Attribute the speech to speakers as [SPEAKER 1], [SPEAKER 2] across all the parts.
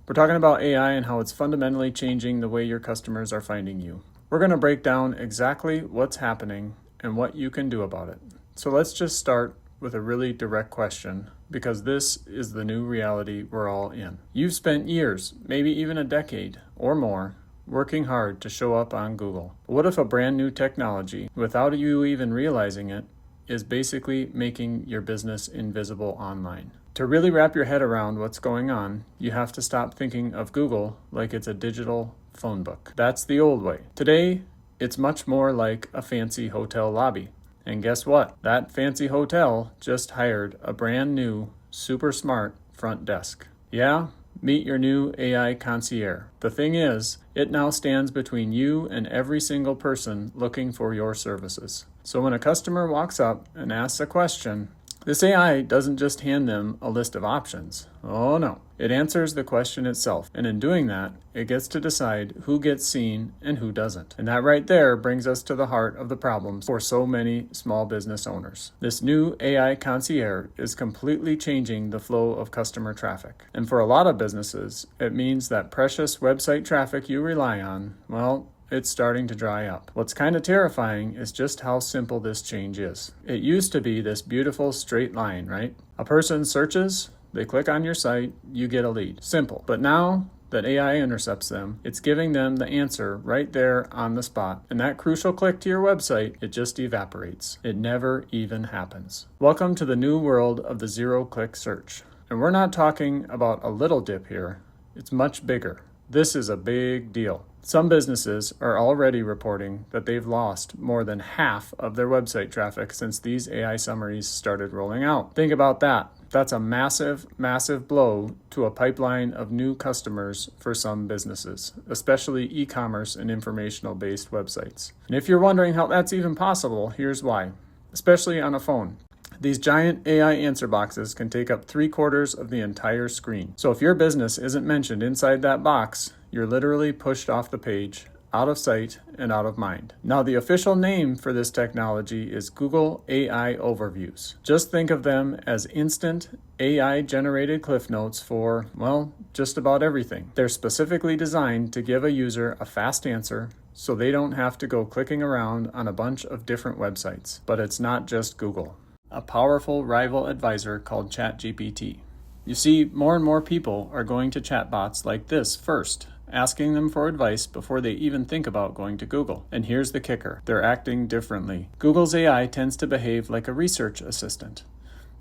[SPEAKER 1] We're talking about AI and how it's fundamentally changing the way your customers are finding you. We're going to break down exactly what's happening and what you can do about it. So let's just start with a really direct question, because this is the new reality we're all in. You've spent years, maybe even a decade or more, working hard to show up on Google. But what if a brand new technology, without you even realizing it, is basically making your business invisible online? To really wrap your head around what's going on, you have to stop thinking of Google like it's a digital phone book. That's the old way. Today, it's much more like a fancy hotel lobby. And guess what? That fancy hotel just hired a brand new, super smart front desk. Yeah, meet your new AI concierge. The thing is, it now stands between you and every single person looking for your services. So when a customer walks up and asks a question, this AI doesn't just hand them a list of options. Oh no, it answers the question itself. And in doing that, it gets to decide who gets seen and who doesn't. And that right there brings us to the heart of the problems for so many small business owners. This new AI concierge is completely changing the flow of customer traffic. And for a lot of businesses, it means that precious website traffic you rely on, well, it's starting to dry up. What's kind of terrifying is just how simple this change is. It used to be this beautiful straight line, right? A person searches, they click on your site, you get a lead. Simple. But now that AI intercepts them, it's giving them the answer right there on the spot. And that crucial click to your website, it just evaporates. It never even happens. Welcome to the new world of the zero-click search. And we're not talking about a little dip here. It's much bigger. This is a big deal. Some businesses are already reporting that they've lost more than half of their website traffic since these AI summaries started rolling out. Think about that. That's a massive, massive blow to a pipeline of new customers for some businesses, especially e-commerce and informational-based websites. And if you're wondering how that's even possible, here's why. Especially on a phone. These giant AI answer boxes can take up 3/4 of the entire screen. So if your business isn't mentioned inside that box, you're literally pushed off the page, out of sight and out of mind. Now, the official name for this technology is Google AI Overviews. Just think of them as instant AI-generated Cliff Notes for, well, just about everything. They're specifically designed to give a user a fast answer, so they don't have to go clicking around on a bunch of different websites. But it's not just Google. A powerful rival advisor called ChatGPT. You see, more and more people are going to chatbots like this first, asking them for advice before they even think about going to Google. And here's the kicker. They're acting differently. Google's AI tends to behave like a research assistant.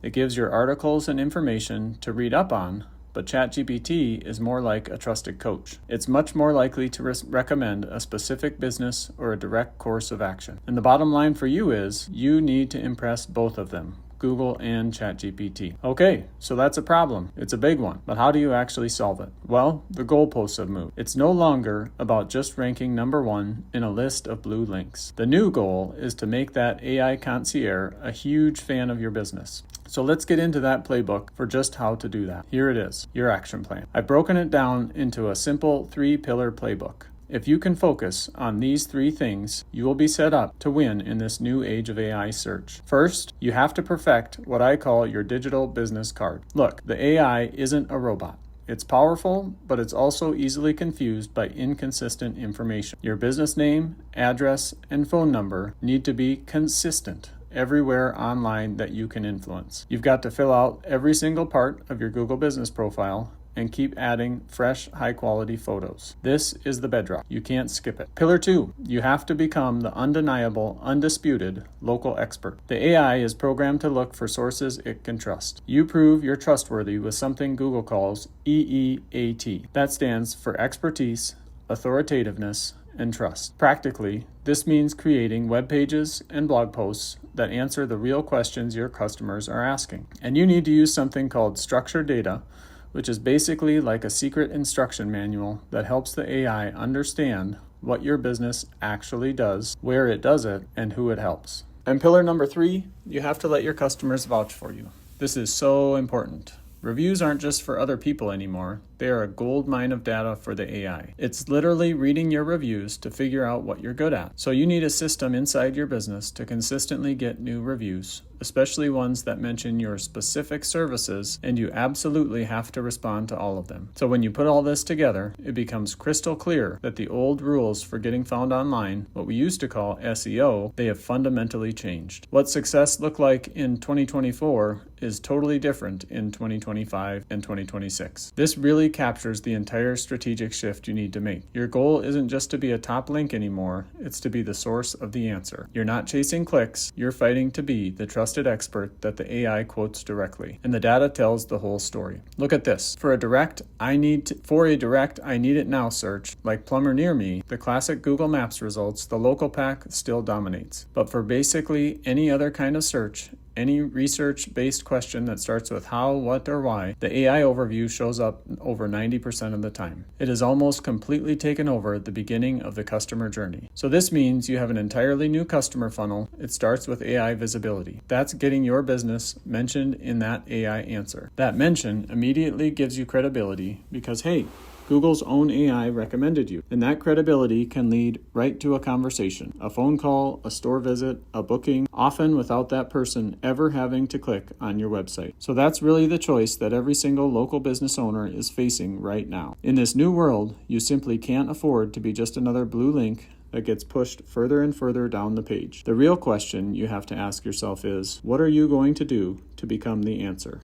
[SPEAKER 1] It gives your articles and information to read up on, but ChatGPT is more like a trusted coach. It's much more likely to recommend a specific business or a direct course of action. And the bottom line for you is, you need to impress both of them, Google and ChatGPT. Okay, so that's a problem. It's a big one. But how do you actually solve it? Well, the goalposts have moved. It's no longer about just ranking number one in a list of blue links. The new goal is to make that AI concierge a huge fan of your business. So let's get into that playbook for just how to do that. Here it is, your action plan. I've broken it down into a simple 3-pillar playbook. If you can focus on these 3 things, you will be set up to win in this new age of AI search. First, you have to perfect what I call your digital business card. Look, the AI isn't a robot. It's powerful, but it's also easily confused by inconsistent information. Your business name, address, and phone number need to be consistent everywhere online that you can influence. You've got to fill out every single part of your Google business profile and keep adding fresh, high-quality photos. This is the bedrock. You can't skip it. Pillar 2, you have to become the undeniable, undisputed local expert. The AI is programmed to look for sources it can trust. You prove you're trustworthy with something Google calls EEAT. That stands for expertise, authoritativeness, and trust. Practically, this means creating web pages and blog posts that answer the real questions your customers are asking. And you need to use something called structured data, which is basically like a secret instruction manual that helps the AI understand what your business actually does, where it does it, and who it helps. And pillar number 3, you have to let your customers vouch for you. This is so important. Reviews aren't just for other people anymore. They are a gold mine of data for the AI. It's literally reading your reviews to figure out what you're good at. So you need a system inside your business to consistently get new reviews, especially ones that mention your specific services, and you absolutely have to respond to all of them. So when you put all this together, it becomes crystal clear that the old rules for getting found online, what we used to call SEO, they have fundamentally changed. What success looked like in 2024 is totally different in 2025 and 2026. This really captures the entire strategic shift you need to make. Your goal isn't just to be a top link anymore, it's to be the source of the answer. You're not chasing clicks, you're fighting to be the trusted expert that the AI quotes directly, and the data tells the whole story. Look at this. For a direct I need it now search, like plumber near me, the classic Google Maps results, the local pack still dominates. But for basically any other kind of search, any research-based question that starts with how, what, or why, the AI overview shows up over 90% of the time. It has almost completely taken over at the beginning of the customer journey. So this means you have an entirely new customer funnel. It starts with AI visibility. That's getting your business mentioned in that AI answer. That mention immediately gives you credibility because, hey, Google's own AI recommended you, and that credibility can lead right to a conversation, a phone call, a store visit, a booking, often without that person ever having to click on your website. So that's really the choice that every single local business owner is facing right now. In this new world, you simply can't afford to be just another blue link that gets pushed further and further down the page. The real question you have to ask yourself is, what are you going to do to become the answer?